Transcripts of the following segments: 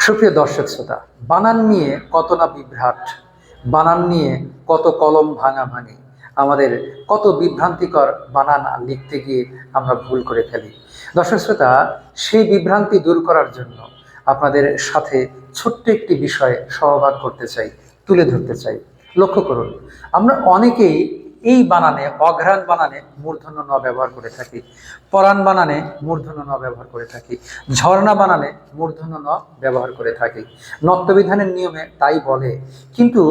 সুপ্রিয় দর্শক শ্রোতা, বানান নিয়ে কত না বিভ্রাট, বানান নিয়ে কত কলম ভাঙাভাঙি, আমাদের কত বিভ্রান্তিকর বানান লিখতে গিয়ে আমরা ভুল করে ফেলি। দর্শক শ্রোতা, সেই বিভ্রান্তি দূর করার জন্য আপনাদের সাথে ছোট্ট একটি বিষয় সহভাগ করতে চাই, তুলে ধরতে চাই। লক্ষ্য করুন, আমরা অনেকেই এই বানানে, অঘ্রাণ বানানে মূর্ধন্য ন ব্যবহার করে থাকি, পরাণ বানানে মূর্ধন্য ন ব্যবহার করে থাকি, ঝর্ণা বানানে মূর্ধন্য ন ব্যবহার করে থাকি। নত্যবিধানের নিয়মে তাই বলে, কিন্তু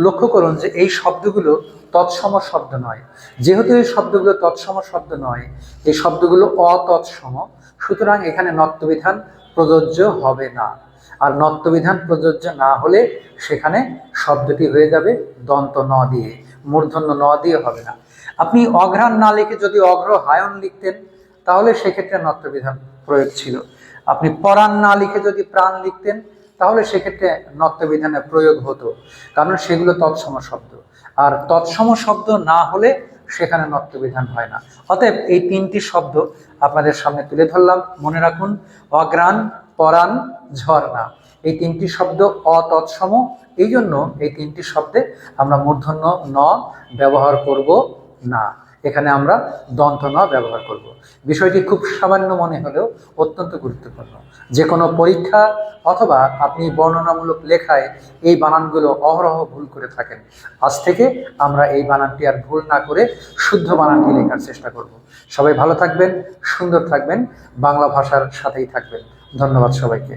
লক্ষ্য করুন যে এই শব্দগুলো তৎসম শব্দ নয়। যেহেতু এই শব্দগুলো তৎসম শব্দ নয়, এই শব্দগুলো অতৎসম, সুতরাং এখানে নত্যবিধান প্রযোজ্য হবে না। আর নত্যবিধান প্রযোজ্য না হলে সেখানে শব্দটি হয়ে যাবে দন্ত ন দিয়ে, মূর্ধন্য ন দিয়ে হবে না। আপনি অঘ্রাণ না লিখে যদি অগ্রহায়ণ লিখতেন, তাহলে সেক্ষেত্রে নত্যবিধান প্রয়োগ ছিল। আপনি পরাণ না লিখে যদি প্রাণ লিখতেন, তাহলে সেক্ষেত্রে নত্যবিধানের প্রয়োগ হতো, কারণ সেগুলো তৎসম শব্দ। আর তৎসম শব্দ না হলে সেখানে নত্যবিধান হয় না। অতএব এই তিনটি শব্দ আপনাদের সামনে তুলে ধরলাম। মনে রাখুন, অঘ্রাণ, পরাণ, ঝর্ণা, এই তিনটি শব্দ অতৎসম। এই জন্য এই তিনটি শব্দে আমরা মূর্ধন্য ন ব্যবহার করব না, এখানে আমরা দন্ত ন ব্যবহার করব। বিষয়টি খুব সামান্য মনে হলেও অত্যন্ত গুরুত্বপূর্ণ। যে কোনো পরীক্ষা অথবা আপনি বর্ণনামূলক লেখায় এই বানানগুলো অহরহ ভুল করে থাকেন, আজ থেকে আমরা এই বানানটি আর ভুল না করে শুদ্ধ বানানটি লেখার চেষ্টা করব। সবাই ভালো থাকবেন, সুন্দর থাকবেন, বাংলা ভাষার সাথেই থাকবেন। ধন্যবাদ সবাইকে।